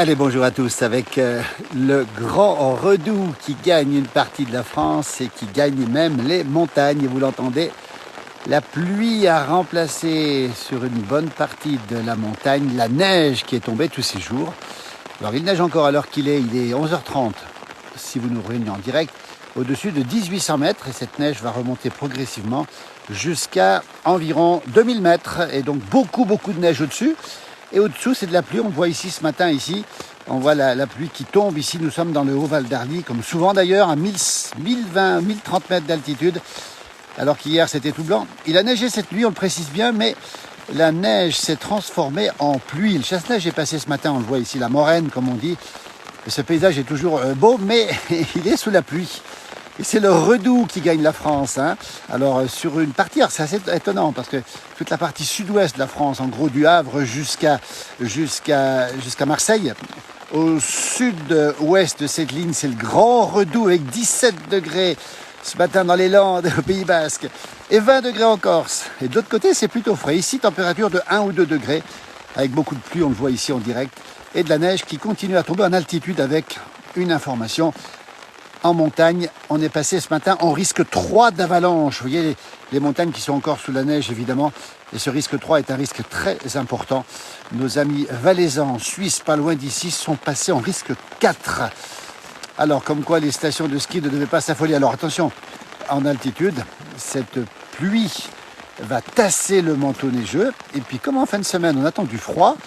Allez, bonjour à tous, avec le grand Redoux qui gagne une partie de la France et qui gagne même les montagnes. Vous l'entendez, la pluie a remplacé sur une bonne partie de la montagne la neige qui est tombée tous ces jours. Alors il neige encore à l'heure qu'il est, il est 11h30 si vous nous réunissez en direct, au-dessus de 1800 mètres et cette neige va remonter progressivement jusqu'à environ 2000 mètres et donc beaucoup de neige au-dessus. Et au-dessous, c'est de la pluie. On voit ici ce matin, on voit la pluie qui tombe. Ici, nous sommes dans le Haut-Val d'Arly, comme souvent d'ailleurs, à 1020, 1030 mètres d'altitude, alors qu'hier, c'était tout blanc. Il a neigé cette nuit, on le précise bien, mais la neige s'est transformée en pluie. Le chasse-neige est passé ce matin, on le voit ici, la moraine, comme on dit. Et ce paysage est toujours beau, mais il est sous la pluie. Et c'est le Redoux qui gagne la France. Alors sur une partie, c'est assez étonnant parce que toute la partie sud-ouest de la France, en gros du Havre jusqu'à Marseille, au sud-ouest de cette ligne, c'est le grand Redoux avec 17 degrés ce matin dans les Landes, au Pays Basque, et 20 degrés en Corse. Et de l'autre côté, c'est plutôt frais. Ici, température de 1 ou 2 degrés, avec beaucoup de pluie, on le voit ici en direct, et de la neige qui continue à tomber en altitude avec une information. En montagne, on est passé ce matin en risque 3 d'avalanche. Vous voyez les montagnes qui sont encore sous la neige, évidemment. Et ce risque 3 est un risque très important. Nos amis valaisans, suisses, pas loin d'ici, sont passés en risque 4. Alors, comme quoi les stations de ski ne devaient pas s'affoler. Alors, attention, en altitude, cette pluie va tasser le manteau neigeux. Et puis, comme en fin de semaine, on attend du froid,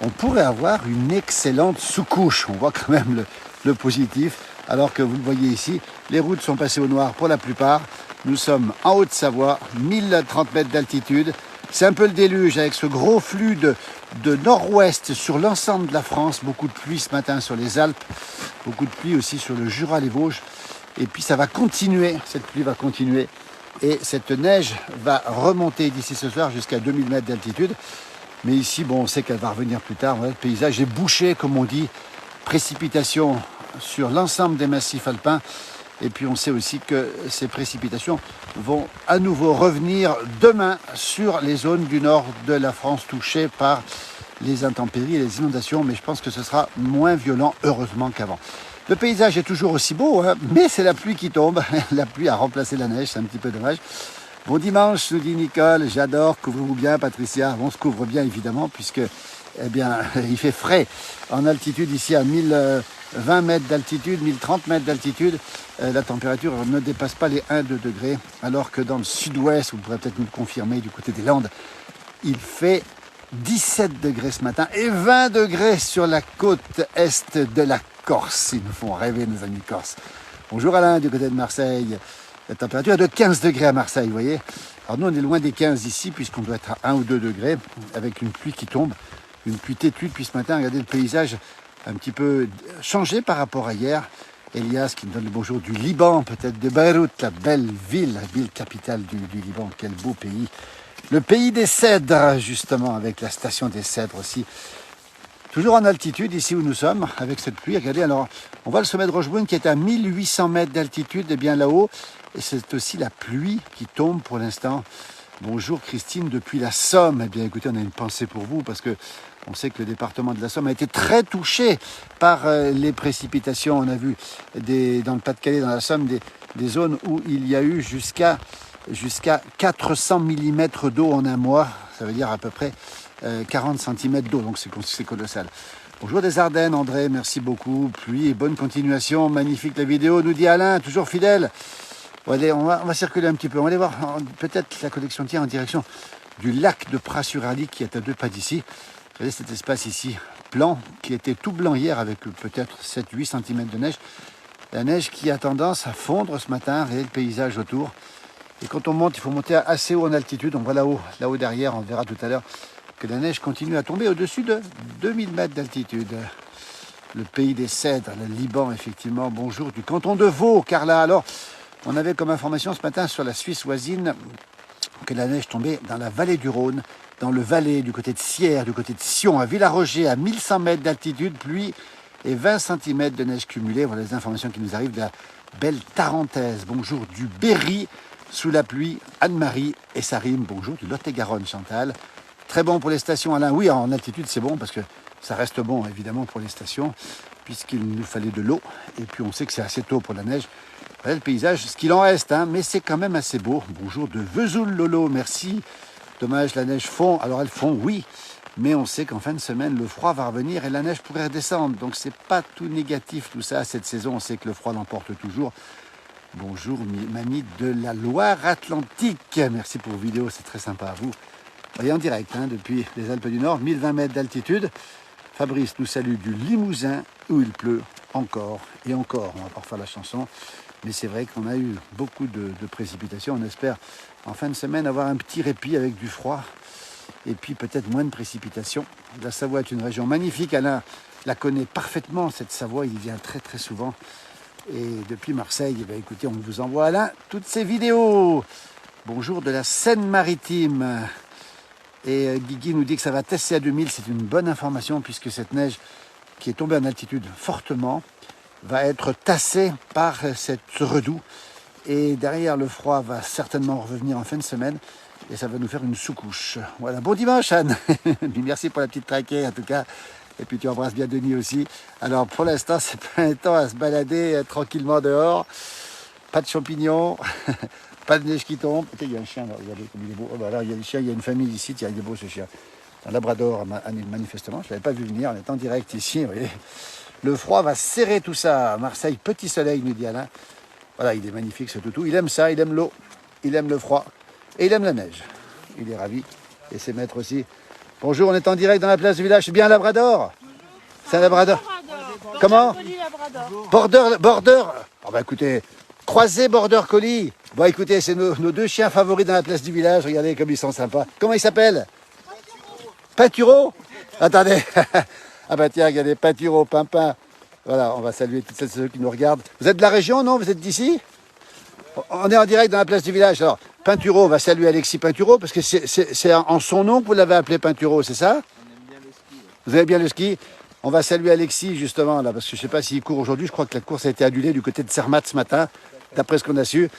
on pourrait avoir une excellente sous-couche. On voit quand même le positif. Alors que vous le voyez ici, les routes sont passées au noir pour la plupart. Nous sommes en Haute-Savoie, 1030 mètres d'altitude. C'est un peu le déluge avec ce gros flux de nord-ouest sur l'ensemble de la France. Beaucoup de pluie ce matin sur les Alpes, beaucoup de pluie aussi sur le Jura, les Vosges. Et puis ça va continuer, cette pluie va continuer. Et cette neige va remonter d'ici ce soir jusqu'à 2000 mètres d'altitude. Mais ici, bon, on sait qu'elle va revenir plus tard. Le paysage est bouché, comme on dit, précipitations sur l'ensemble des massifs alpins. Et puis on sait aussi que ces précipitations vont à nouveau revenir demain sur les zones du nord de la France touchées par les intempéries et les inondations. Mais je pense que ce sera moins violent, heureusement, qu'avant. Le paysage est toujours aussi beau, mais c'est la pluie qui tombe. La pluie a remplacé la neige, c'est un petit peu dommage. Bon dimanche, nous dit Nicole, j'adore, couvrez-vous bien Patricia. On se couvre bien évidemment puisque il fait frais en altitude ici à 1020 mètres d'altitude, 1030 mètres d'altitude. La température ne dépasse pas les 1-2 degrés alors que dans le sud-ouest, vous pourrez peut-être nous le confirmer du côté des Landes, il fait 17 degrés ce matin et 20 degrés sur la côte est de la Corse. Ils nous font rêver nos amis corses. Bonjour Alain du côté de Marseille. La température est de 15 degrés à Marseille, vous voyez. Alors nous, on est loin des 15 ici, puisqu'on doit être à 1 ou 2 degrés, avec une pluie qui tombe, une pluie têtue depuis ce matin. Regardez le paysage un petit peu changé par rapport à hier. Elias qui nous donne le bonjour du Liban, peut-être de Beyrouth, la belle ville, capitale du Liban. Quel beau pays. Le pays des cèdres, justement, avec la station des cèdres aussi. Toujours en altitude, ici où nous sommes, avec cette pluie. Regardez, alors, on voit le sommet de Rochebrune qui est à 1800 mètres d'altitude, et bien là-haut. Et c'est aussi la pluie qui tombe pour l'instant. Bonjour Christine, depuis la Somme. Eh bien écoutez, on a une pensée pour vous, parce que on sait que le département de la Somme a été très touché par les précipitations. On a vu dans le Pas-de-Calais, dans la Somme, des zones où il y a eu jusqu'à 400 mm d'eau en un mois. Ça veut dire à peu près 40 cm d'eau, donc c'est colossal. Bonjour des Ardennes, André, merci beaucoup. Pluie et bonne continuation, magnifique la vidéo, nous dit Alain, toujours fidèle. On va circuler un petit peu, on va aller voir, peut-être la connexion tient en direction du lac de Pras-sur-Arly qui est à 2 pas d'ici. Regardez cet espace ici, plan, qui était tout blanc hier avec peut-être 7-8 cm de neige. La neige qui a tendance à fondre ce matin, regardez le paysage autour. Et quand on monte, il faut monter assez haut en altitude, on voit là-haut derrière, on verra tout à l'heure, que la neige continue à tomber au-dessus de 2000 mètres d'altitude. Le pays des cèdres, le Liban, effectivement. Bonjour du canton de Vaud, Carla. Alors, on avait comme information ce matin sur la Suisse voisine que la neige tombait dans la vallée du Rhône, dans le Valais, du côté de Sierre, du côté de Sion, à Villaroger, à 1100 mètres d'altitude, pluie et 20 cm de neige cumulée. Voilà les informations qui nous arrivent de la belle Tarentaise. Bonjour du Berry, sous la pluie, Anne-Marie et Sarim. Bonjour du Lot-et-Garonne, Chantal. Très bon pour les stations, Alain. Oui, en altitude, c'est bon parce que Ça reste bon évidemment pour les stations, puisqu'il nous fallait de l'eau. Et puis on sait que c'est assez tôt pour la neige. Voilà le paysage, ce qu'il en reste, hein, mais c'est quand même assez beau. Bonjour de Vesoul Lolo, merci. Dommage, la neige fond. Alors elle fond, oui, mais on sait qu'en fin de semaine, le froid va revenir et la neige pourrait redescendre. Donc c'est pas tout négatif tout ça. Cette saison, on sait que le froid l'emporte toujours. Bonjour, mamie de la Loire-Atlantique. Merci pour vos vidéos, c'est très sympa à vous. Vous voyez en direct, hein, depuis les Alpes du Nord, 1020 mètres d'altitude. Fabrice nous salue du Limousin, où il pleut encore et encore. On va pas refaire la chanson. Mais c'est vrai qu'on a eu beaucoup de précipitations. On espère en fin de semaine avoir un petit répit avec du froid et puis peut-être moins de précipitations. La Savoie est une région magnifique. Alain la connaît parfaitement, cette Savoie. Il y vient très très souvent. Et depuis Marseille, eh bien, écoutez, on vous envoie Alain toutes ces vidéos. Bonjour de la Seine-Maritime. Et Guigui nous dit que ça va tester à 2000. C'est une bonne information puisque cette neige qui est tombée en altitude fortement va être tassé par cette redoux. Et derrière, le froid va certainement revenir en fin de semaine. Et ça va nous faire une sous-couche. Voilà, bon dimanche Anne. Merci pour la petite traquée en tout cas. Et puis tu embrasses bien Denis aussi. Alors pour l'instant, c'est pas un temps à se balader tranquillement dehors. Pas de champignons, pas de neige qui tombe. Il y a un chien, là, regardez comme il est beau. Oh, bah, là, il y a des chiens, il y a une famille ici. Tiens, il est beau ce chien. Un labrador, manifestement. Je ne l'avais pas vu venir. On est en direct ici. Vous voyez. Le froid va serrer tout ça. Marseille, petit soleil, nous dit Alain. Voilà, il est magnifique ce toutou. Il aime ça, il aime l'eau, il aime le froid et il aime la neige. Il est ravi. Et ses maîtres aussi. Bonjour, on est en direct dans la place du village. C'est bien un labrador? C'est un labrador. Comment? Border. Oh bah écoutez, croisé border collie. Bon écoutez, c'est nos deux chiens favoris dans la place du village. Regardez comme ils sont sympas. Comment ils s'appellent? Pinturo. Attendez. Ah bah tiens, regardez, Pinturo, Pimpin. Voilà, on va saluer toutes ceux qui nous regardent. Vous êtes de la région, non? Vous êtes d'ici? On est en direct dans la place du village. Alors, Pinturo, on va saluer Alexis Pinturo, parce que c'est en son nom que vous l'avez appelé Pinturo, c'est ça? On aime bien le ski. Ouais. Vous aimez bien le ski? On va saluer Alexis, justement, là, parce que je ne sais pas s'il court aujourd'hui. Je crois que la course a été annulée du côté de Zermatt ce matin, d'après ce qu'on a su.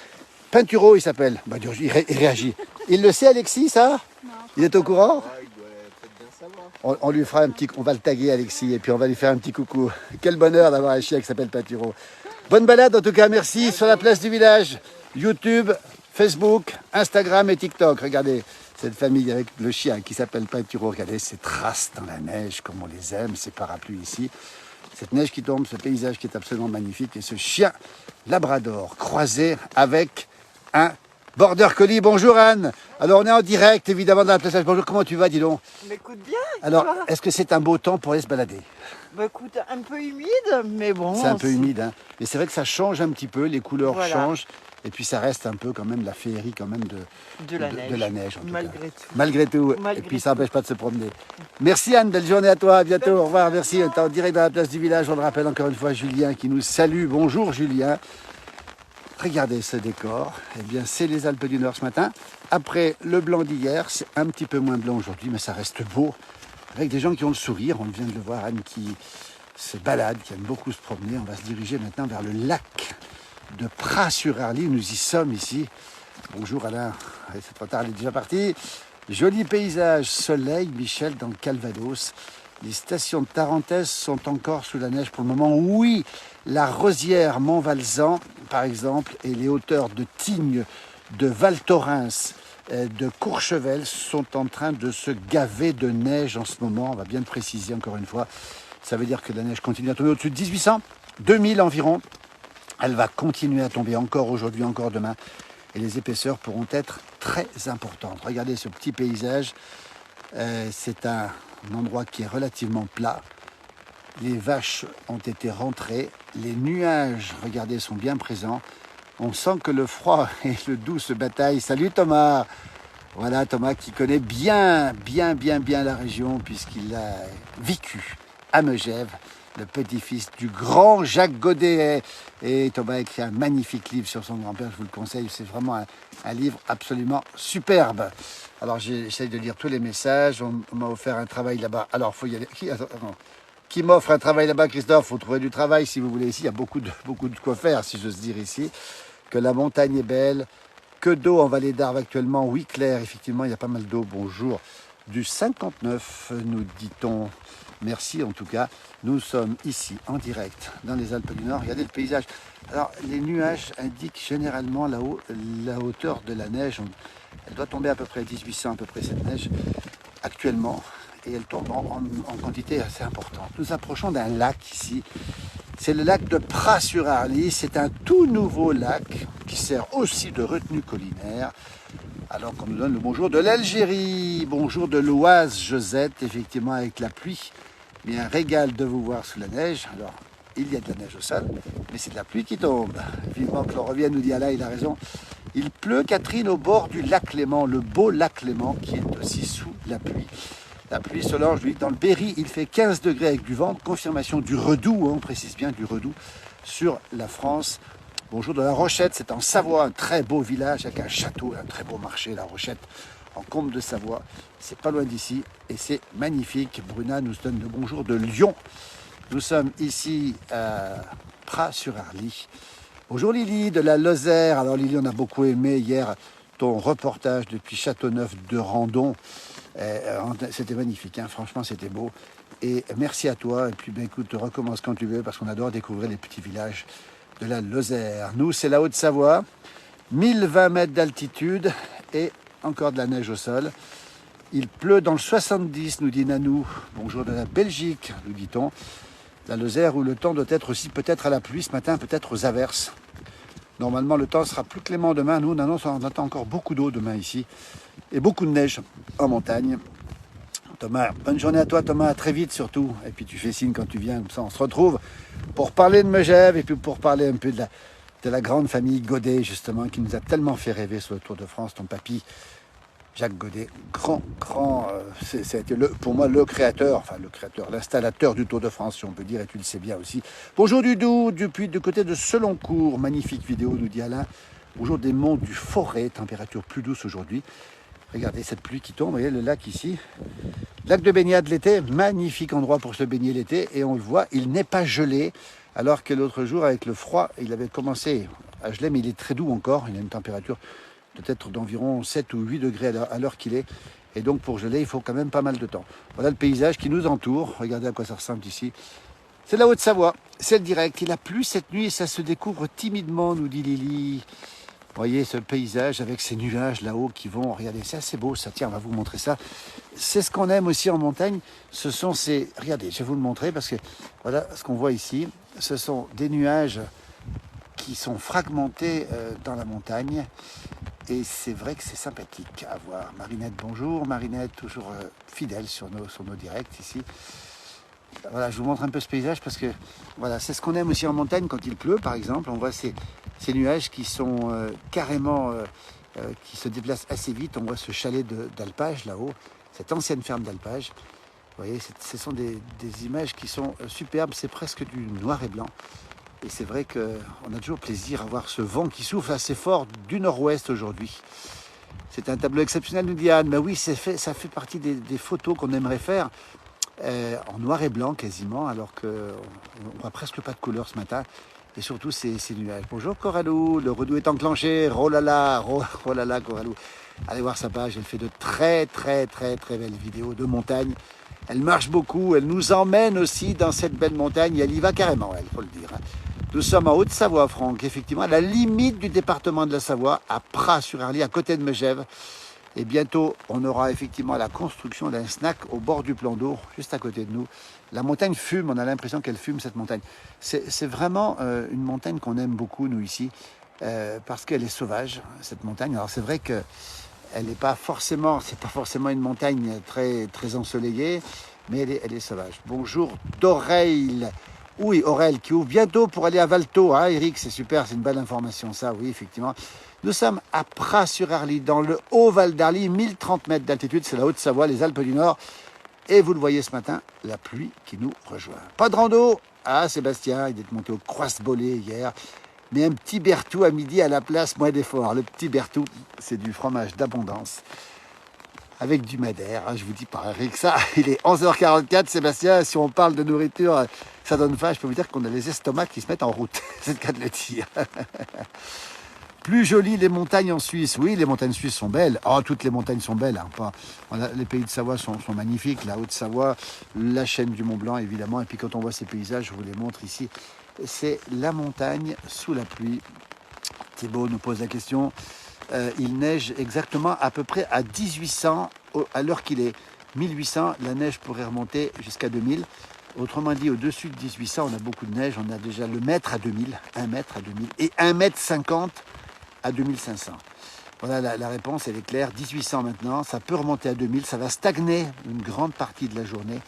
Pinturo, il s'appelle. Bah, il réagit. Il le sait, Alexis, ça? Non. Il est au courant? On lui fera un petit, on va le taguer Alexis et puis on va lui faire un petit coucou. Quel bonheur d'avoir un chien qui s'appelle Pinturo. Bonne balade en tout cas, merci sur la place du village. YouTube, Facebook, Instagram et TikTok. Regardez cette famille avec le chien qui s'appelle Pinturo. Regardez ces traces dans la neige comme on les aime, ces parapluies ici. Cette neige qui tombe, ce paysage qui est absolument magnifique et ce chien labrador croisé avec un Border Collie. Bonjour Anne. Alors on est en direct évidemment dans la place. Bonjour, comment tu vas, dis donc? Écoute bien. Alors, est-ce que c'est un beau temps pour aller se balader? Bah écoute, un peu humide, mais bon. C'est un peu humide, hein. Mais c'est vrai que ça change un petit peu, les couleurs changent. Et puis ça reste un peu quand même la féerie quand même de la neige. En tout Malgré cas. tout. Malgré tout. Et puis ça n'empêche pas de se promener. Merci Anne, belle journée à toi, à bientôt, au revoir, merci. On est en direct dans la place du village, on le rappelle encore une fois, Julien qui nous salue. Bonjour Julien. Regardez ce décor, eh bien c'est les Alpes du Nord ce matin. Après le blanc d'hier, c'est un petit peu moins blanc aujourd'hui, mais ça reste beau. Avec des gens qui ont le sourire, on vient de le voir, Anne qui se balade, qui aime beaucoup se promener. On va se diriger maintenant vers le lac de Pras-sur-Arly. Nous y sommes ici. Bonjour Alain, c'est trop tard, il est déjà parti. Joli paysage, soleil, Michel dans le Calvados. Les stations de Tarentaise sont encore sous la neige pour le moment. Oui, la Rosière Montvalzan, par exemple, et les hauteurs de Tignes, de Val Thorens, de Courchevel sont en train de se gaver de neige en ce moment. On va bien le préciser encore une fois. Ça veut dire que la neige continue à tomber au-dessus de 1800, 2000 environ. Elle va continuer à tomber encore aujourd'hui, encore demain. Et les épaisseurs pourront être très importantes. Regardez ce petit paysage. C'est un endroit qui est relativement plat. Les vaches ont été rentrées. Les nuages, regardez, sont bien présents. On sent que le froid et le doux se bataillent. Salut Thomas! Voilà Thomas qui connaît bien la région puisqu'il a vécu à Megève, le petit-fils du grand Jacques Godet. Et Thomas a écrit un magnifique livre sur son grand-père, je vous le conseille. C'est vraiment un livre absolument superbe. Alors j'essaye de lire tous les messages. On m'a offert un travail là-bas. Alors il faut y aller. Qui m'offre un travail là-bas, Christophe? Il faut trouver du travail si vous voulez ici. Il y a beaucoup de quoi faire, si j'ose dire ici. Que la montagne est belle. Que d'eau en vallée d'Arve actuellement. Oui, Claire, effectivement, il y a pas mal d'eau. Bonjour. Du 59, nous dit-on. Merci en tout cas. Nous sommes ici en direct dans les Alpes du Nord. Regardez le paysage. Alors les nuages indiquent généralement là-haut la hauteur de la neige. Elle doit tomber à peu près 1800 à peu près cette neige actuellement. Et elle tombe en quantité assez importante. Nous approchons d'un lac ici. C'est le lac de Pras-sur-Arly. C'est un tout nouveau lac qui sert aussi de retenue collinaire. Alors qu'on nous donne le bonjour de l'Algérie, bonjour de l'Oise, Josette, effectivement avec la pluie. Mais un régal de vous voir sous la neige. Alors, il y a de la neige au sol, mais c'est de la pluie qui tombe. Vivement que l'on revienne, nous dit Alain, il a raison. Il pleut, Catherine, au bord du lac Léman, le beau lac Léman qui est aussi sous la pluie. La pluie Solange, lui, dans le Berry, il fait 15 degrés avec du vent. Confirmation du Redoux, on précise bien du Redoux, sur la France. Bonjour de La Rochette, c'est en Savoie, un très beau village avec un château, un très beau marché, La Rochette, en Combe de Savoie. C'est pas loin d'ici et c'est magnifique. Bruna nous donne le bonjour de Lyon. Nous sommes ici à Pras-sur-Arly. Bonjour Lily de la Lozère. Alors Lily, on a beaucoup aimé hier ton reportage depuis Châteauneuf de Randon. C'était magnifique, hein. Franchement c'était beau. Et merci à toi. Et puis ben, écoute, recommence quand tu veux parce qu'on adore découvrir les petits villages de la Lozère. Nous, c'est la Haute-Savoie, 1020 mètres d'altitude et encore de la neige au sol. Il pleut dans le 70, nous dit Nanou. Bonjour de la Belgique, nous dit-on. La Lozère où le temps doit être aussi peut-être à la pluie ce matin, peut-être aux averses. Normalement, le temps sera plus clément demain. Nous, on attend encore beaucoup d'eau demain ici et beaucoup de neige en montagne. Thomas, bonne journée à toi Thomas, à très vite surtout. Et puis tu fais signe quand tu viens, comme ça on se retrouve pour parler de Megève et puis pour parler un peu de la grande famille Godet justement qui nous a tellement fait rêver sur le Tour de France. Ton papy Jacques Godet, ça a été pour moi le créateur, l'installateur du Tour de France si on peut dire, et tu le sais bien aussi. Bonjour Dudou, du côté de Seloncourt, magnifique vidéo nous dit Alain. Bonjour des monts du Forêt, température plus douce aujourd'hui. Regardez cette pluie qui tombe, voyez le lac ici. Lac de baignade l'été, magnifique endroit pour se baigner l'été. Et on le voit, il n'est pas gelé. Alors que l'autre jour, avec le froid, il avait commencé à geler, mais il est très doux encore. Il a une température peut-être d'environ 7 ou 8 degrés à l'heure qu'il est. Et donc pour geler, il faut quand même pas mal de temps. Voilà le paysage qui nous entoure. Regardez à quoi ça ressemble ici. C'est la Haute-Savoie, c'est le direct. Il a plu cette nuit et ça se découvre timidement, nous dit Lily. Vous voyez ce paysage avec ces nuages là-haut qui vont, regardez, c'est assez beau ça, tiens, on va vous montrer ça. C'est ce qu'on aime aussi en montagne, ce sont ces, regardez, je vais vous le montrer parce que voilà ce qu'on voit ici, ce sont des nuages qui sont fragmentés dans la montagne et c'est vrai que c'est sympathique à voir. Marinette, bonjour, Marinette, toujours fidèle sur nos directs ici. Voilà, je vous montre un peu ce paysage parce que voilà, c'est ce qu'on aime aussi en montagne quand il pleut par exemple, on voit ces nuages qui sont carrément, qui se déplacent assez vite. On voit ce chalet d'alpage là-haut, cette ancienne ferme d'alpage. Vous voyez, ce sont des images qui sont superbes, c'est presque du noir et blanc. Et c'est vrai qu'on a toujours plaisir à voir ce vent qui souffle assez fort du nord-ouest aujourd'hui. C'est un tableau exceptionnel, nous dit Anne. Mais oui, ça fait partie des photos qu'on aimerait faire en noir et blanc quasiment, alors qu'on ne voit presque pas de couleur ce matin. Et surtout ces nuages. Bonjour Coralou, le Redoux est enclenché. Oh là là Coralou. Allez voir sa page, elle fait de très belles vidéos de montagne. Elle marche beaucoup, elle nous emmène aussi dans cette belle montagne. Elle y va carrément, il faut le dire. Nous sommes en Haute-Savoie, Franck, effectivement, à la limite du département de la Savoie, à Pras-sur-Arly, à côté de Megève. Et bientôt, on aura effectivement la construction d'un snack au bord du plan d'eau, juste à côté de nous. La montagne fume, on a l'impression qu'elle fume, cette montagne. C'est vraiment une montagne qu'on aime beaucoup, nous, ici, parce qu'elle est sauvage, cette montagne. Alors, c'est vrai qu'elle n'est pas forcément, une montagne très ensoleillée, mais elle est sauvage. Bonjour d'Oreille. Oui, Aurel, qui ouvre bientôt pour aller à Valto. Hein, Eric, c'est super, c'est une belle information, ça, oui, effectivement. Nous sommes à Pras-sur-Arly, dans le Haut-Val d'Arly, 1030 mètres d'altitude, c'est la Haute-Savoie, les Alpes du Nord. Et vous le voyez ce matin, la pluie qui nous rejoint. Pas de rando. Ah, Sébastien, il est monté au Croisse-Bolé hier. Mais un petit Berthoud à midi à la place, moins d'effort. Le petit Berthoud, c'est du fromage d'abondance. Avec du madère, hein, je vous dis par Eric ça. Il est 11h44, Sébastien. Si on parle de nourriture, ça donne faim. Je peux vous dire qu'on a les estomacs qui se mettent en route. C'est le cas de le dire. Plus jolies les montagnes en Suisse. Oui, les montagnes suisses sont belles. Oh, toutes les montagnes sont belles. Hein, pas... Les pays de Savoie sont magnifiques. La Haute-Savoie, la chaîne du Mont-Blanc, évidemment. Et puis quand on voit ces paysages, je vous les montre ici. C'est la montagne sous la pluie. Thibaut nous pose la question. Il neige exactement à peu près à 1800 à l'heure qu'il est. 1800, la neige pourrait remonter jusqu'à 2000. Autrement dit, au-dessus de 1800, on a beaucoup de neige. On a déjà le mètre à 2000, 1 mètre à 2000 et 1 mètre 50 à 2500. Voilà, la réponse, elle est claire. 1800 maintenant, ça peut remonter à 2000. Ça va stagner une grande partie de la journée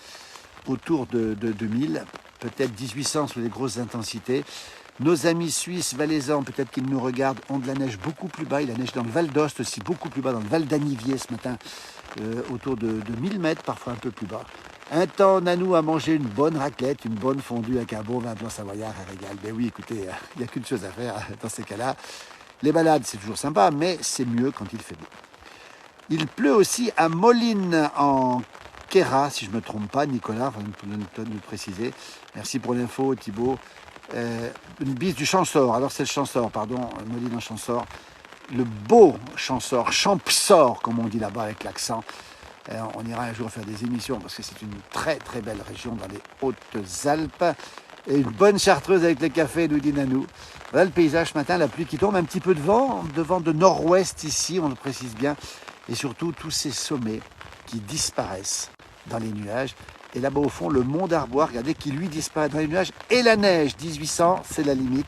autour de 2000. Peut-être 1800 sous les grosses intensités. Nos amis suisses, valaisans, peut-être qu'ils nous regardent, ont de la neige beaucoup plus bas. Il y a la neige dans le Val d'Ost aussi, beaucoup plus bas, dans le Val d'Anivier ce matin, autour de 1000 mètres, parfois un peu plus bas. Un temps, Nanou a mangé une bonne raclette, une bonne fondue avec un bon vin blanc savoyard, un régal. Ben oui, écoutez, il n'y a qu'une chose à faire dans ces cas-là. Les balades, c'est toujours sympa, mais c'est mieux quand il fait beau. Il pleut aussi à Moline, en Queyras, si je ne me trompe pas, Nicolas, pour nous le préciser. Merci pour l'info, Thibaut. Une bise du Champsaur, alors c'est le Champsaur, pardon, Moline en Champsaur. Le beau Champsaur, Champsaur, comme on dit là-bas avec l'accent. On ira un jour faire des émissions parce que c'est une très très belle région dans les Hautes-Alpes. Et une bonne chartreuse avec le café, nous dit Nanou. Voilà le paysage ce matin, la pluie qui tombe, un petit peu de vent de nord-ouest ici, on le précise bien. Et surtout tous ces sommets qui disparaissent dans les nuages. Et là-bas au fond, le mont d'Arbois, regardez, qui lui disparaît dans les nuages. Et la neige, 1800, c'est la limite.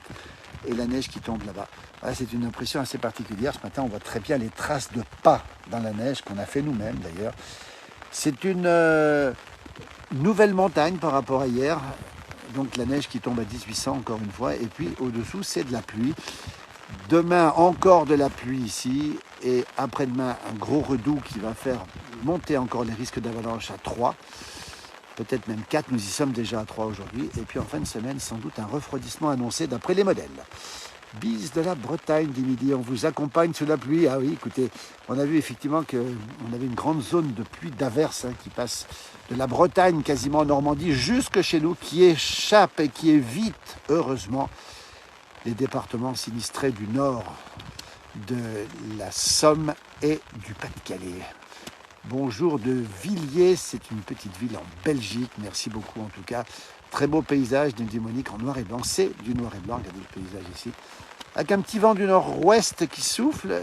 Et la neige qui tombe là-bas. Voilà, c'est une impression assez particulière. Ce matin, on voit très bien les traces de pas dans la neige qu'on a fait nous-mêmes d'ailleurs. C'est une nouvelle montagne par rapport à hier. Donc la neige qui tombe à 1800 encore une fois. Et puis au-dessous, c'est de la pluie. Demain, encore de la pluie ici. Et après-demain, un gros redout qui va faire monter encore les risques d'avalanche à 3. Peut-être même 4. Nous y sommes déjà à 3 aujourd'hui. Et puis en fin de semaine, sans doute un refroidissement annoncé d'après les modèles. Bise de la Bretagne, dit Midi, on vous accompagne sous la pluie. Ah oui, écoutez, on a vu effectivement qu'on avait une grande zone de pluie, d'averse qui passe de la Bretagne, quasiment en Normandie, jusque chez nous, qui échappe et qui évite, heureusement, les départements sinistrés du nord de la Somme et du Pas-de-Calais. Bonjour de Villiers, c'est une petite ville en Belgique, merci beaucoup en tout cas. Très beau paysage, nous dit Monique, en noir et blanc. C'est du noir et blanc, regardez le paysage ici. Avec un petit vent du nord-ouest qui souffle.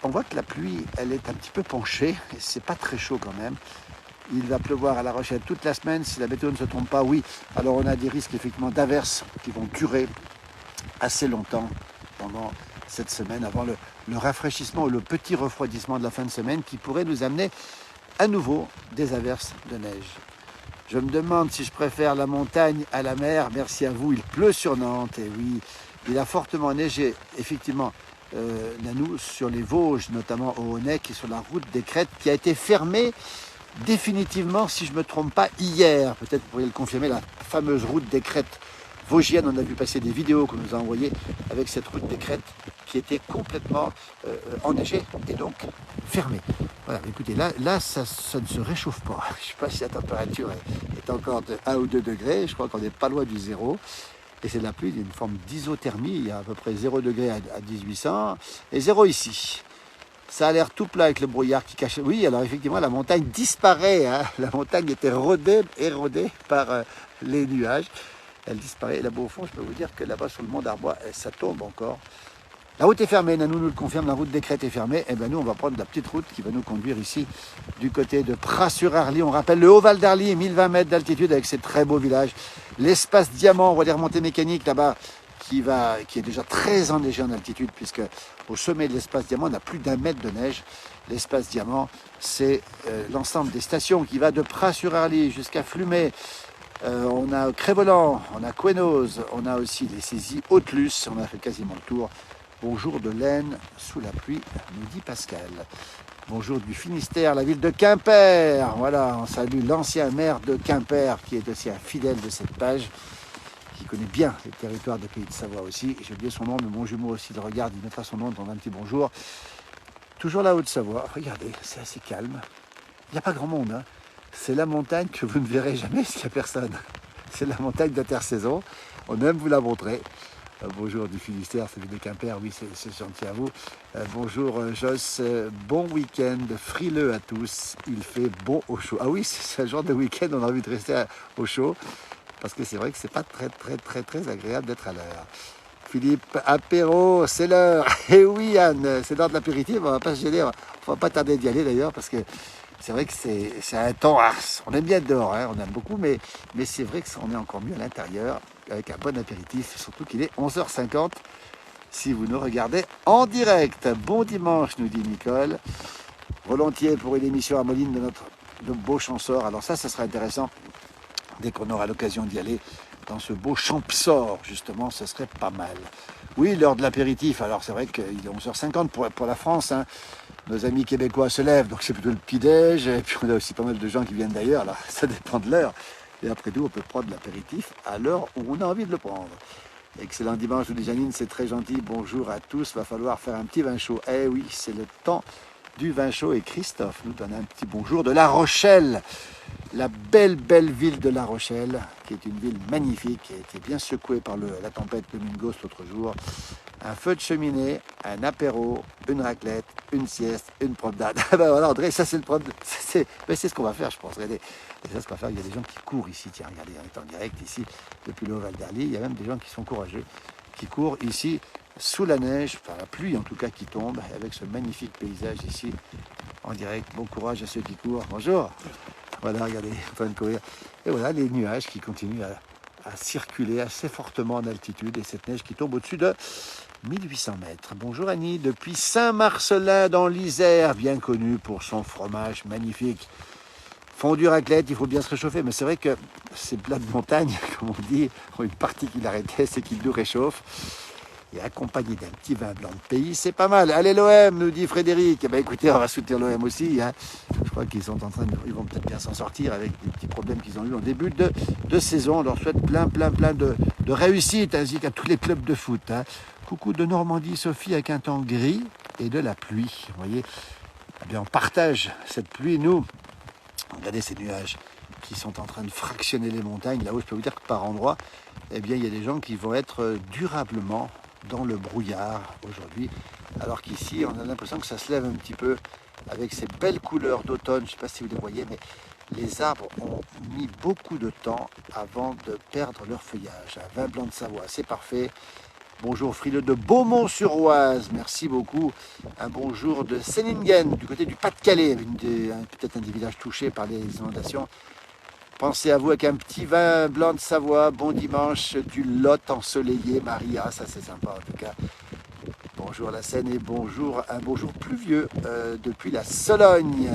On voit que la pluie, elle est un petit peu penchée. Et c'est pas très chaud quand même. Il va pleuvoir à La Rochelle toute la semaine. Si la météo ne se trompe pas, oui. Alors on a des risques effectivement d'averses qui vont durer assez longtemps pendant cette semaine, avant le rafraîchissement ou le petit refroidissement de la fin de semaine qui pourrait nous amener à nouveau des averses de neige. Je me demande si je préfère la montagne à la mer. Merci à vous. Il pleut sur Nantes. Et oui, il a fortement neigé, effectivement, Nanou, sur les Vosges, notamment au Haut-Nec et sur la route des Crêtes, qui a été fermée définitivement, si je ne me trompe pas, hier. Peut-être vous pourriez le confirmer, la fameuse route des Crêtes vosgienne. On a vu passer des vidéos qu'on nous a envoyées avec cette route des Crêtes qui était complètement enneigée et donc fermée. Voilà, écoutez, là ça ne se réchauffe pas. Je ne sais pas si la température est encore de 1 ou 2 degrés. Je crois qu'on n'est pas loin du zéro. Et c'est de la pluie, il y a une forme d'isothermie. Il y a à peu près 0 degré à 1800 et 0 ici. Ça a l'air tout plat avec le brouillard qui cache. Oui, alors effectivement, la montagne disparaît. Hein. La montagne était érodée par les nuages. Elle disparaît. Là-bas au fond, je peux vous dire que là-bas sur le mont d'Arbois, ça tombe encore. La route est fermée, Nanou nous le confirme, la route des Crêtes est fermée. Et bien nous, on va prendre la petite route qui va nous conduire ici du côté de Pras-sur-Arly. On rappelle le Haut-Val d'Arly, 1020 mètres d'altitude avec ces très beaux villages. L'espace Diamant, on voit les remontées mécaniques là-bas qui est déjà très enneigé en altitude puisque au sommet de l'espace Diamant, on a plus d'1 mètre de neige. L'espace Diamant, c'est l'ensemble des stations qui va de Pras-sur-Arly jusqu'à Flumet. On a Crévolan, on a Couennoz, on a aussi les saisies Haute-Luce, on a fait quasiment le tour. Bonjour de l'Aisne, sous la pluie, nous dit Pascal. Bonjour du Finistère, la ville de Quimper. Voilà, on salue l'ancien maire de Quimper, qui est aussi un fidèle de cette page, qui connaît bien les territoires des Pays de Savoie aussi. J'ai oublié son nom, mais mon jumeau aussi le regarde, il mettra son nom dans un petit bonjour. Toujours la Haute-Savoie, regardez, c'est assez calme. Il n'y a pas grand monde, hein. C'est la montagne que vous ne verrez jamais s'il n'y a personne. C'est la montagne d'intersaison, on aime vous la montrer. Bonjour du Finistère, c'est du Quimper, oui, c'est gentil à vous. Bonjour Joss, bon week-end, frileux à tous, il fait bon au chaud. Ah oui, c'est un genre de week-end, on a envie de rester au chaud, parce que c'est vrai que c'est pas très agréable d'être à l'heure. Philippe, apéro, c'est l'heure. Et oui Anne, c'est l'heure de l'apéritif, on va pas se gêner, on va pas tarder d'y aller d'ailleurs, parce que c'est vrai que c'est un temps, on aime bien être dehors, hein, on aime beaucoup, mais c'est vrai que on est encore mieux à l'intérieur, avec un bon apéritif, surtout qu'il est 11h50, si vous nous regardez en direct. Bon dimanche, nous dit Nicole. Volontiers pour une émission à Moline de beaux champsors. Alors ça sera intéressant, dès qu'on aura l'occasion d'y aller, dans ce beau champsor, justement, ce serait pas mal. Oui, l'heure de l'apéritif, alors c'est vrai qu'il est 11h50 pour la France, hein. Nos amis québécois se lèvent, donc c'est plutôt le petit-déj, et puis on a aussi pas mal de gens qui viennent d'ailleurs, alors ça dépend de l'heure. Et après tout, on peut prendre l'apéritif à l'heure où on a envie de le prendre. Excellent dimanche, nous dit Janine, c'est très gentil. Bonjour à tous, va falloir faire un petit vin chaud. Eh oui, c'est le temps du vin chaud et Christophe nous donne un petit bonjour de La Rochelle. La belle ville de La Rochelle, qui est une ville magnifique, qui a été bien secouée par la tempête de Mingos l'autre jour. Un feu de cheminée, un apéro, une raclette, une sieste, une promenade. Ben voilà André, ça c'est le problème. C'est ce qu'on va faire, je pense. Regardez, et ça ce qu'on va faire, il y a des gens qui courent ici. Tiens, regardez, on est en direct ici, depuis le Val d'Arly. Il y a même des gens qui sont courageux, qui courent ici sous la neige, enfin la pluie en tout cas qui tombe, avec ce magnifique paysage ici, en direct. Bon courage à ceux qui courent. Bonjour. Voilà, regardez, en train de courir. Et voilà les nuages qui continuent à circuler assez fortement en altitude et cette neige qui tombe au-dessus de 1800 mètres. Bonjour Annie, depuis Saint-Marcelin dans l'Isère, bien connu pour son fromage magnifique. Fondu raclette, il faut bien se réchauffer, mais c'est vrai que ces plats de montagne, comme on dit, ont une particularité, c'est qu'ils nous réchauffent. Et accompagné d'un petit vin blanc de pays, c'est pas mal. Allez l'OM, nous dit Frédéric. Eh ben, écoutez, on va soutenir l'OM aussi, hein. Je crois qu'ils sont ils vont peut-être bien s'en sortir avec les petits problèmes qu'ils ont eu en début de saison. On leur souhaite plein de réussite, ainsi qu'à tous les clubs de foot, hein. Coucou de Normandie, Sophie, avec un temps gris et de la pluie. Vous voyez, eh bien, on partage cette pluie, nous. Regardez ces nuages qui sont en train de fractionner les montagnes. Là-haut, je peux vous dire que par endroits, eh bien, il y a des gens qui vont être durablement dans le brouillard aujourd'hui, alors qu'ici on a l'impression que ça se lève un petit peu avec ces belles couleurs d'automne. Je ne sais pas si vous les voyez, mais les arbres ont mis beaucoup de temps avant de perdre leur feuillage. Un vin blanc de Savoie, c'est parfait. Bonjour frileux de Beaumont-sur-Oise, merci beaucoup. Un bonjour de Séningen, du côté du Pas-de-Calais, peut-être un des villages touchés par les inondations. Pensez à vous avec un petit vin blanc de Savoie. Bon dimanche du Lot ensoleillé, Maria. Ça, c'est sympa en tout cas. Bonjour la Seine et bonjour, un bonjour pluvieux depuis la Sologne.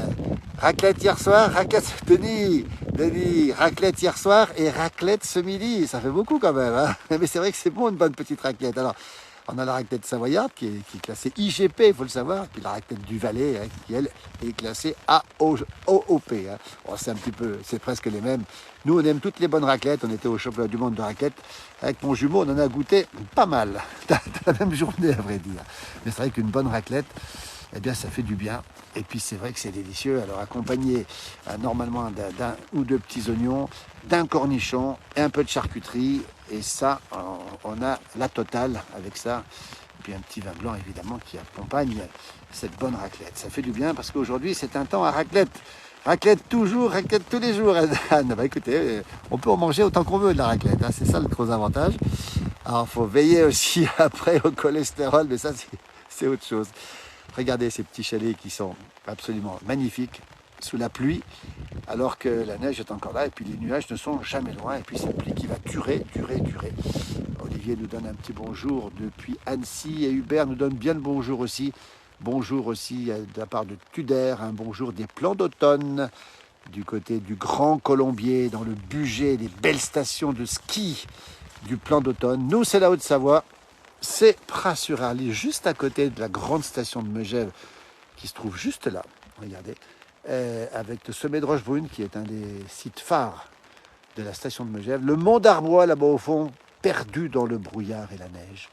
Raclette hier soir, raclette Denis, raclette hier soir et raclette ce midi. Ça fait beaucoup quand même, hein. Mais c'est vrai que c'est bon une bonne petite raclette. Alors, on a la raclette savoyarde qui est classée IGP, il faut le savoir. Puis la raclette du Valais, hein, qui elle est classée AOP. Hein. Bon, c'est presque les mêmes. Nous, on aime toutes les bonnes raclettes. On était au championnat du monde de raclette. Avec mon jumeau, on en a goûté pas mal. Dans la même journée, à vrai dire. Mais c'est vrai qu'une bonne raclette, eh bien, ça fait du bien. Et puis, c'est vrai que c'est délicieux. Alors, accompagné normalement d'un ou deux petits oignons, d'un cornichon et un peu de charcuterie. Et ça, on a la totale avec ça. Et puis, un petit vin blanc, évidemment, qui accompagne cette bonne raclette. Ça fait du bien parce qu'aujourd'hui, c'est un temps à raclette. Raclette toujours, raclette tous les jours, Anne. Bah, écoutez, on peut en manger autant qu'on veut de la raclette. Hein. C'est ça le gros avantage. Alors, il faut veiller aussi après au cholestérol, mais ça, c'est autre chose. Regardez ces petits chalets qui sont absolument magnifiques sous la pluie, alors que la neige est encore là et puis les nuages ne sont jamais loin. Et puis cette pluie qui va durer. Olivier nous donne un petit bonjour depuis Annecy et Hubert nous donne bien le bonjour aussi. Bonjour aussi de la part de Tuder, un bonjour des plans d'automne du côté du Grand Colombier, dans le Bugey, des belles stations de ski du plan d'automne. Nous, c'est la Haute-Savoie. C'est Pras-sur-Arly, juste à côté de la grande station de Megève, qui se trouve juste là, regardez, avec le sommet de Rochebrune, qui est un des sites phares de la station de Megève. Le mont d'Arbois, là-bas au fond, perdu dans le brouillard et la neige.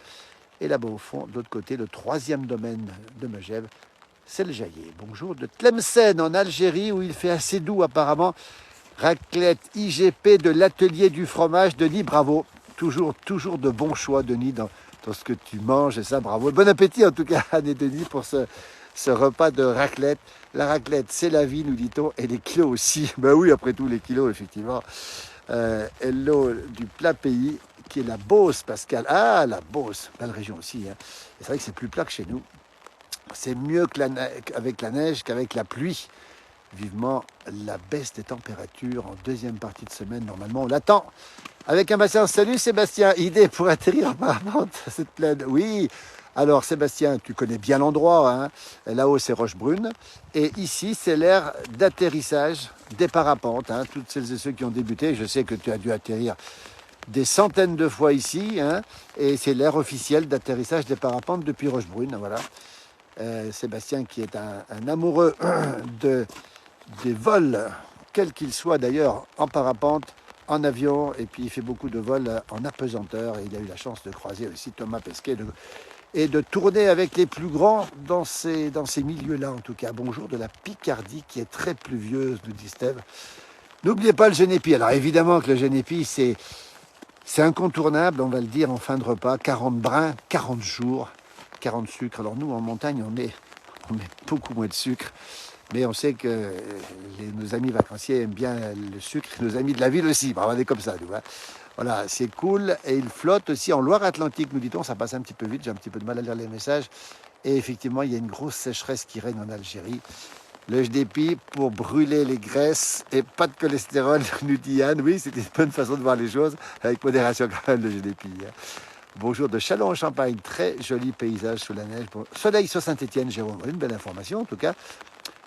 Et là-bas au fond, de l'autre côté, le troisième domaine de Megève, c'est le Jaillet. Bonjour de Tlemcen, en Algérie, où il fait assez doux apparemment. Raclette IGP de l'atelier du fromage, Denis, bravo. toujours de bons choix, Denis, dans ce que tu manges, et ça, bravo. Bon appétit, en tout cas, Anne et Denis, pour ce repas de raclette. La raclette, c'est la vie, nous dit-on, et les kilos aussi. Ben oui, après tout, les kilos, effectivement. Hello du plat pays, qui est la Beauce, Pascal. Ah, la Beauce, belle région aussi. Hein. C'est vrai que c'est plus plat que chez nous. C'est mieux avec la neige qu'avec la pluie. Vivement la baisse des températures en deuxième partie de semaine. Normalement, on l'attend avec impatience. Salut Sébastien, idée pour atterrir en parapente à cette plaine. Oui, alors Sébastien, tu connais bien l'endroit. Hein. Là-haut, c'est Rochebrune. Et ici, c'est l'aire d'atterrissage des parapentes. Hein. Toutes celles et ceux qui ont débuté, je sais que tu as dû atterrir des centaines de fois ici. Hein. Et c'est l'aire officielle d'atterrissage des parapentes depuis Rochebrune. Voilà. Sébastien qui est un amoureux des vols, quels qu'ils soient d'ailleurs, en parapente, en avion, et puis il fait beaucoup de vols en apesanteur, et il a eu la chance de croiser aussi Thomas Pesquet et de tourner avec les plus grands dans ces milieux-là, en tout cas. Bonjour de la Picardie, qui est très pluvieuse, nous dit Steve. N'oubliez pas le génépi. Alors évidemment que le génépi, c'est incontournable, on va le dire en fin de repas, 40 brins, 40 jours, 40 sucres. Alors nous, en montagne, on met beaucoup moins de sucre. Mais on sait que nos amis vacanciers aiment bien le sucre, nos amis de la ville aussi. On est comme ça, nous. Hein. Voilà, c'est cool. Et il flotte aussi en Loire-Atlantique, nous dit-on. Ça passe un petit peu vite, j'ai un petit peu de mal à lire les messages. Et effectivement, il y a une grosse sécheresse qui règne en Algérie. Le JDP pour brûler les graisses et pas de cholestérol, nous dit Yann. Oui, c'est une bonne façon de voir les choses, avec modération quand même, le JDP. Hein. Bonjour de Châlons-en-Champagne, très joli paysage sous la neige. Bon, soleil sur Saint-Étienne, Jérôme. Une belle information en tout cas.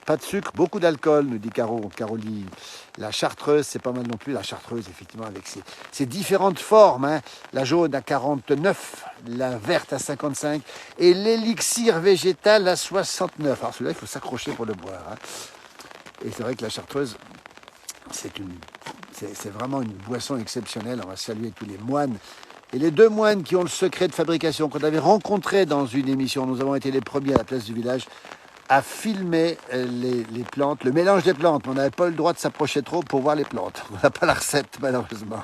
Pas de sucre, beaucoup d'alcool, nous dit Caroline. La chartreuse, c'est pas mal non plus. La chartreuse, effectivement, avec ses différentes formes. Hein. La jaune à 49, la verte à 55 et l'élixir végétal à 69. Alors celui-là, il faut s'accrocher pour le boire. Hein. Et c'est vrai que la chartreuse, c'est vraiment une boisson exceptionnelle. On va saluer tous les moines. Et les deux moines qui ont le secret de fabrication, qu'on avait rencontrés dans une émission, nous avons été les premiers à la place du village, à filmer les plantes, le mélange des plantes. On n'avait pas le droit de s'approcher trop pour voir les plantes. On n'a pas la recette, malheureusement.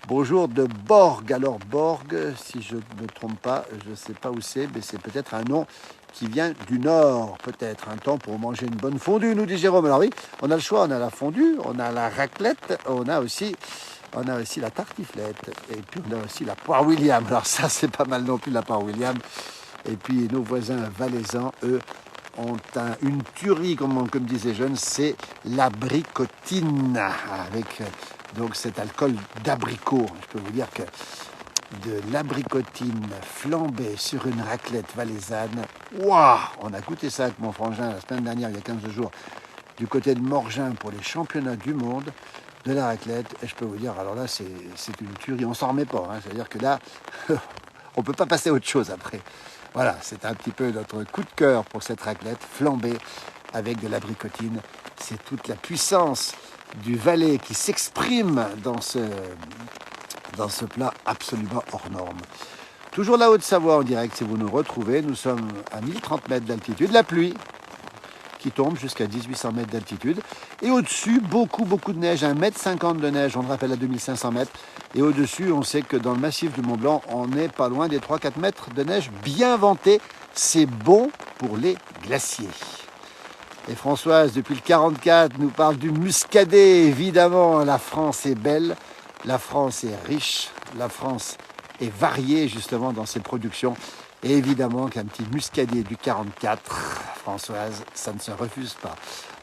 Bonjour de Borg. Alors Borg, si je ne me trompe pas, je ne sais pas où c'est, mais c'est peut-être un nom qui vient du Nord, peut-être. Un temps pour manger une bonne fondue, nous dit Jérôme. Alors oui, on a le choix, on a la fondue, on a la raclette, on a aussi la tartiflette, et puis on a aussi la poire William. Alors ça, c'est pas mal non plus, la poire William. Et puis nos voisins valaisans, eux, ont une tuerie, comme disaient les jeunes, c'est l'abricotine, avec donc cet alcool d'abricot. Je peux vous dire que de l'abricotine flambée sur une raclette valaisanne, waouh, on a goûté ça avec mon frangin la semaine dernière, il y a 15 jours, du côté de Morgin pour les championnats du monde de la raclette. Et je peux vous dire, alors là, c'est une tuerie, on s'en remet pas. Hein. C'est-à-dire que là, on ne peut pas passer à autre chose après. Voilà, c'est un petit peu notre coup de cœur pour cette raclette flambée avec de l'abricotine. C'est toute la puissance du Valais qui s'exprime dans ce plat absolument hors norme. Toujours la Haute-Savoie en direct, si vous nous retrouvez. Nous sommes à 1030 mètres d'altitude. La pluie qui tombe jusqu'à 1800 mètres d'altitude. Et au-dessus, beaucoup de neige, 1,50 m de neige, on le rappelle à 2500 mètres. Et au-dessus, on sait que dans le massif du Mont-Blanc, on n'est pas loin des 3-4 mètres de neige bien ventée. C'est bon pour les glaciers. Et Françoise, depuis le 44, nous parle du muscadet. Évidemment, la France est belle, la France est riche, la France est variée justement dans ses productions. Et évidemment qu'un petit muscadet du 44, Françoise, ça ne se refuse pas.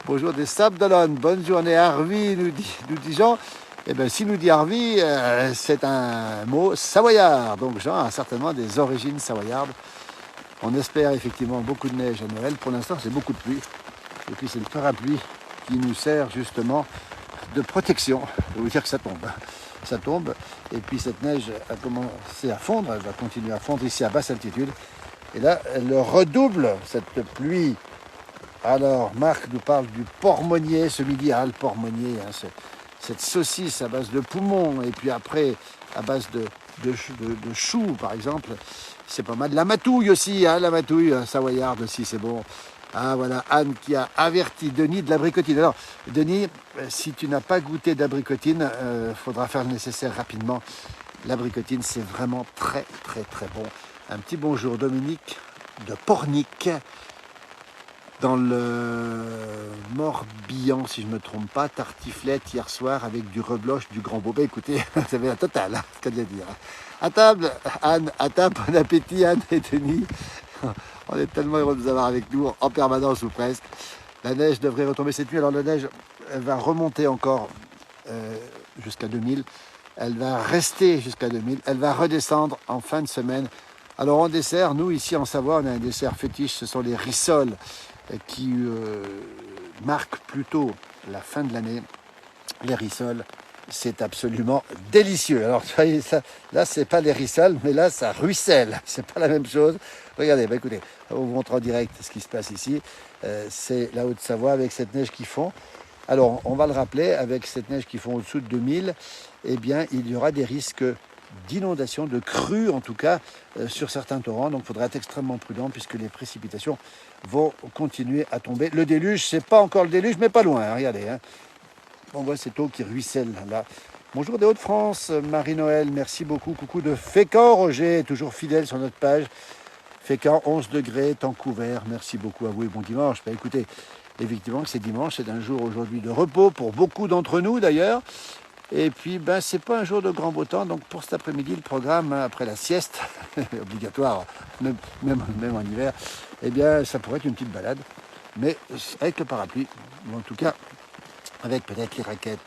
Bonjour des Sables d'Olonne, bonne journée Harvey, nous dit Jean. Eh bien, si nous dit Harvey, c'est un mot savoyard. Donc Jean a certainement des origines savoyardes. On espère effectivement beaucoup de neige à Noël. Pour l'instant, c'est beaucoup de pluie. Et puis c'est le parapluie qui nous sert justement de protection. Je vais vous dire que ça tombe. Ça tombe, et puis cette neige a commencé à fondre, elle va continuer à fondre ici à basse altitude, et là elle redouble cette pluie. Alors Marc nous parle du porc-monnier ce midi, le porc-monnier, hein, cette saucisse à base de poumon, et puis après à base de choux par exemple, c'est pas mal. La matouille aussi, hein, la matouille savoyarde aussi, c'est bon. Ah voilà, Anne qui a averti Denis de l'abricotine. Alors, Denis, si tu n'as pas goûté d'abricotine, il faudra faire le nécessaire rapidement. L'abricotine, c'est vraiment très bon. Un petit bonjour Dominique de Pornic, dans le Morbihan, si je ne me trompe pas, tartiflette hier soir avec du rebloche, du grand beau. Écoutez, vous avez la totale, hein, ce qu'il y a à dire. À table, Anne, à table, bon appétit Anne et Denis. On est tellement heureux de vous avoir avec nous en permanence ou presque. La neige devrait retomber cette nuit. Alors la neige, elle va remonter encore jusqu'à 2000. Elle va rester jusqu'à 2000. Elle va redescendre en fin de semaine. Alors en dessert, nous ici en Savoie, on a un dessert fétiche. Ce sont les rissoles qui marquent plutôt la fin de l'année. Les rissoles, c'est absolument délicieux. Alors voyez, ça, là, c'est pas les rissoles, mais là, ça ruisselle. C'est pas la même chose. Regardez, bah, écoutez, on vous montre en direct ce qui se passe ici. C'est la Haute-Savoie avec cette neige qui fond. Alors, on va le rappeler, avec cette neige qui fond au-dessous de 2000, eh bien, il y aura des risques d'inondation, de crues en tout cas, sur certains torrents. Donc, il faudra être extrêmement prudent puisque les précipitations vont continuer à tomber. Le déluge, c'est pas encore le déluge, mais pas loin, hein, regardez. Hein. On voit cette eau qui ruisselle là. Bonjour des Hauts-de-France, Marie-Noël, merci beaucoup. Coucou de Fécamp, Roger, toujours fidèle sur notre page. Fécamp, 11 degrés, temps couvert. Merci beaucoup à vous et bon dimanche. Bah, écoutez, effectivement, c'est dimanche, c'est un jour aujourd'hui de repos pour beaucoup d'entre nous d'ailleurs. Et puis, ben, c'est pas un jour de grand beau temps. Donc, pour cet après-midi, le programme, après la sieste, obligatoire, même en hiver, eh bien, ça pourrait être une petite balade. Mais avec le parapluie, ou en tout cas, avec peut-être les raquettes.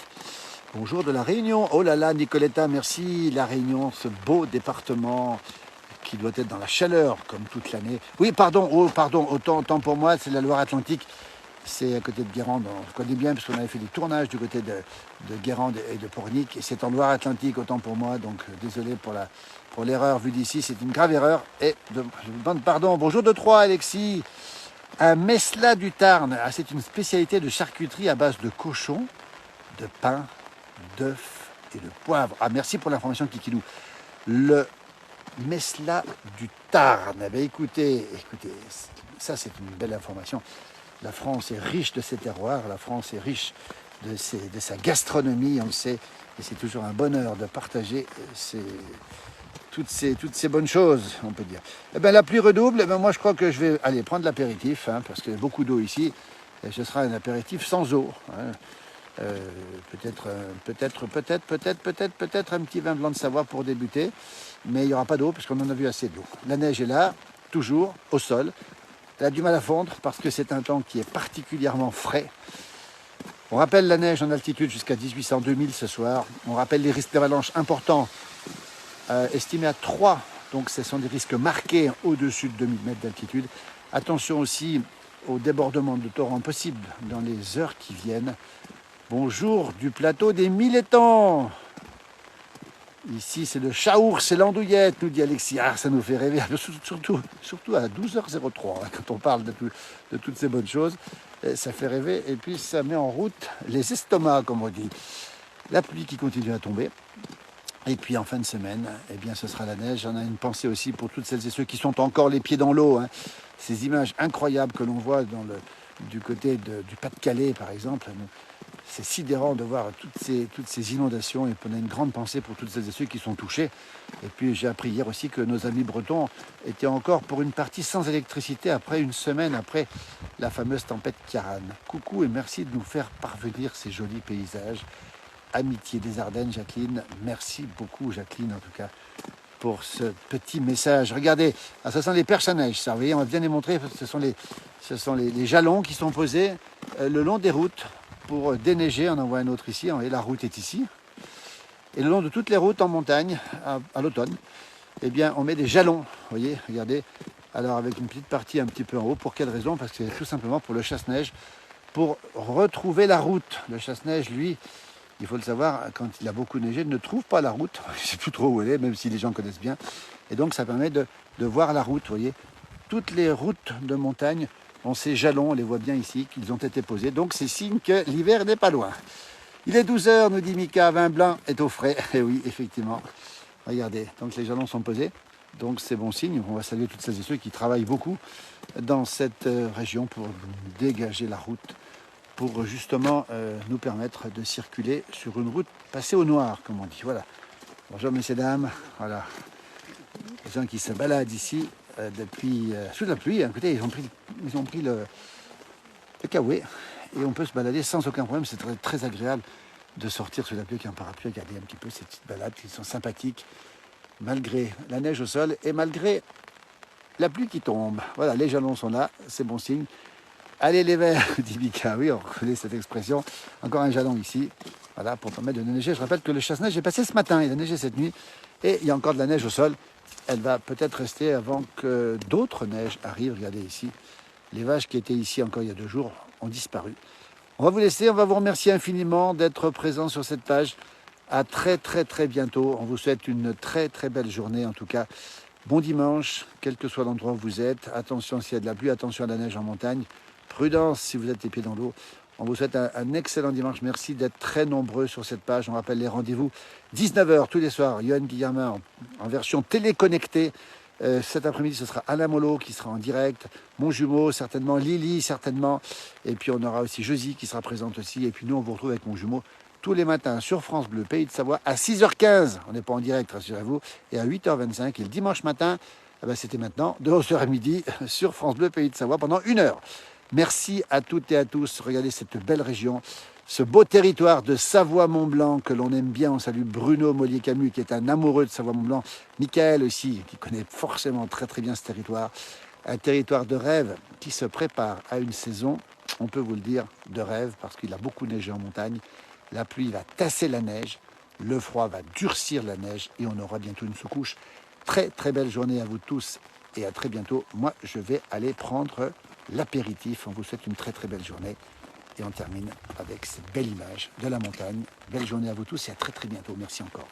Bonjour de la Réunion. Oh là là, Nicoletta, merci. La Réunion, ce beau département qui doit être dans la chaleur comme toute l'année. Oui, pardon, autant pour moi, c'est la Loire-Atlantique. C'est à côté de Guérande, on connaît bien parce qu'on avait fait des tournages du côté de Guérande et de Pornic. Et c'est en Loire-Atlantique, autant pour moi. Donc désolé pour l'erreur vue d'ici, c'est une grave erreur. Et je vous demande pardon. Bonjour de Troyes, Alexis. Un mesla du Tarn, ah, c'est une spécialité de charcuterie à base de cochon, de pain, d'œufs et de poivre. Ah, merci pour l'information, Kikilou. Le mesla du Tarn. Eh bien, écoutez, ça c'est une belle information. La France est riche de ses terroirs, la France est riche de sa gastronomie, on le sait, et c'est toujours un bonheur de partager toutes ces bonnes choses, on peut dire. Eh bien, la pluie redouble, eh bien, moi je crois que je vais aller prendre l'apéritif, hein, parce qu'il y a beaucoup d'eau ici, et ce sera un apéritif sans eau. Hein. Peut-être un petit vin blanc de Savoie pour débuter, mais il n'y aura pas d'eau, puisqu'on en a vu assez d'eau. La neige est là, toujours, au sol. Elle a du mal à fondre parce que c'est un temps qui est particulièrement frais. On rappelle la neige en altitude jusqu'à 1800-2000 ce soir. On rappelle les risques d'avalanche importants, estimés à 3. Donc ce sont des risques marqués au-dessus de 2000 mètres d'altitude. Attention aussi aux débordements de torrents possibles dans les heures qui viennent. Bonjour du plateau des Mille Étangs. Ici, c'est le chaours, c'est l'andouillette, nous dit Alexis. Ah, ça nous fait rêver, surtout à 12h03, hein, quand on parle de toutes ces bonnes choses. Ça fait rêver et puis ça met en route les estomacs, comme on dit. La pluie qui continue à tomber. Et puis en fin de semaine, eh bien, ce sera la neige. J'en ai une pensée aussi pour toutes celles et ceux qui sont encore les pieds dans l'eau. Hein. Ces images incroyables que l'on voit du côté du Pas-de-Calais, par exemple. C'est sidérant de voir toutes ces inondations et on a une grande pensée pour toutes celles et ceux qui sont touchés. Et puis j'ai appris hier aussi que nos amis bretons étaient encore pour une partie sans électricité après une semaine après la fameuse tempête Ciarán. Coucou et merci de nous faire parvenir ces jolis paysages. Amitié des Ardennes, Jacqueline. Merci beaucoup, Jacqueline, en tout cas, pour ce petit message. Regardez, ça sont les perches à neige, ça. Vous voyez, on va bien les montrer. Ce sont les jalons qui sont posés le long des routes. Pour déneiger, on en voit un autre ici, et la route est ici. Et le long de toutes les routes en montagne, à l'automne, eh bien, on met des jalons, vous voyez, regardez. Alors avec une petite partie un petit peu en haut, pour quelle raison? Parce que c'est tout simplement pour le chasse-neige, pour retrouver la route. Le chasse-neige, lui, il faut le savoir, quand il a beaucoup neigé, ne trouve pas la route. Je ne sais plus trop où elle est, même si les gens connaissent bien. Et donc ça permet de voir la route, vous voyez. Toutes les routes de montagne, on ces jalons, on les voit bien ici, qu'ils ont été posés. Donc c'est signe que l'hiver n'est pas loin. Il est 12h, nous dit Mika, vin blanc est au frais. Et oui, effectivement. Regardez, donc les jalons sont posés. Donc c'est bon signe. On va saluer toutes celles et ceux qui travaillent beaucoup dans cette région pour dégager la route, pour justement nous permettre de circuler sur une route passée au noir, comme on dit. Voilà. Bonjour messieurs, dames. Voilà. Les gens qui se baladent ici depuis sous la pluie. Écoutez, ils ont pris le kawaii et on peut se balader sans aucun problème. C'est très, très agréable de sortir sous la pluie avec un parapluie, regarder un petit peu ces petites balades qui sont sympathiques, malgré la neige au sol et malgré la pluie qui tombe. Voilà, les jalons sont là, c'est bon signe. Allez les verts, dit Mika, oui, on reconnaît cette expression. Encore un jalon ici, voilà, pour permettre de neiger. Je rappelle que le chasse-neige est passé ce matin, il a neigé cette nuit, et il y a encore de la neige au sol. Elle va peut-être rester avant que d'autres neiges arrivent. Regardez ici, les vaches qui étaient ici encore il y a 2 jours ont disparu. On va vous laisser, on va vous remercier infiniment d'être présent sur cette page. À très très très bientôt. On vous souhaite une très très belle journée en tout cas. Bon dimanche, quel que soit l'endroit où vous êtes. Attention s'il y a de la pluie, attention à la neige en montagne. Prudence si vous êtes les pieds dans l'eau. On vous souhaite un excellent dimanche. Merci d'être très nombreux sur cette page. On rappelle les rendez-vous 19h tous les soirs. Yoann Guillermin en version téléconnectée. Cet après-midi, ce sera Alain Mollo qui sera en direct. Mon jumeau, certainement. Lily, certainement. Et puis, on aura aussi Josie qui sera présente aussi. Et puis, nous, on vous retrouve avec mon jumeau tous les matins sur France Bleu, Pays de Savoie, à 6h15. On n'est pas en direct, rassurez-vous. Et à 8h25. Et le dimanche matin, c'était maintenant, de 11h à midi, sur France Bleu, Pays de Savoie, pendant 1 heure. Merci à toutes et à tous. Regardez cette belle région, ce beau territoire de Savoie-Mont-Blanc que l'on aime bien. On salue Bruno Mollier-Camus qui est un amoureux de Savoie-Mont-Blanc. Michael aussi, qui connaît forcément très très bien ce territoire. Un territoire de rêve qui se prépare à une saison, on peut vous le dire, de rêve parce qu'il a beaucoup neigé en montagne. La pluie va tasser la neige, le froid va durcir la neige et on aura bientôt une sous-couche. Très très belle journée à vous tous et à très bientôt. Moi, je vais aller prendre l'apéritif. On vous souhaite une très très belle journée. Et on termine avec cette belle image de la montagne. Belle journée à vous tous et à très très bientôt. Merci encore.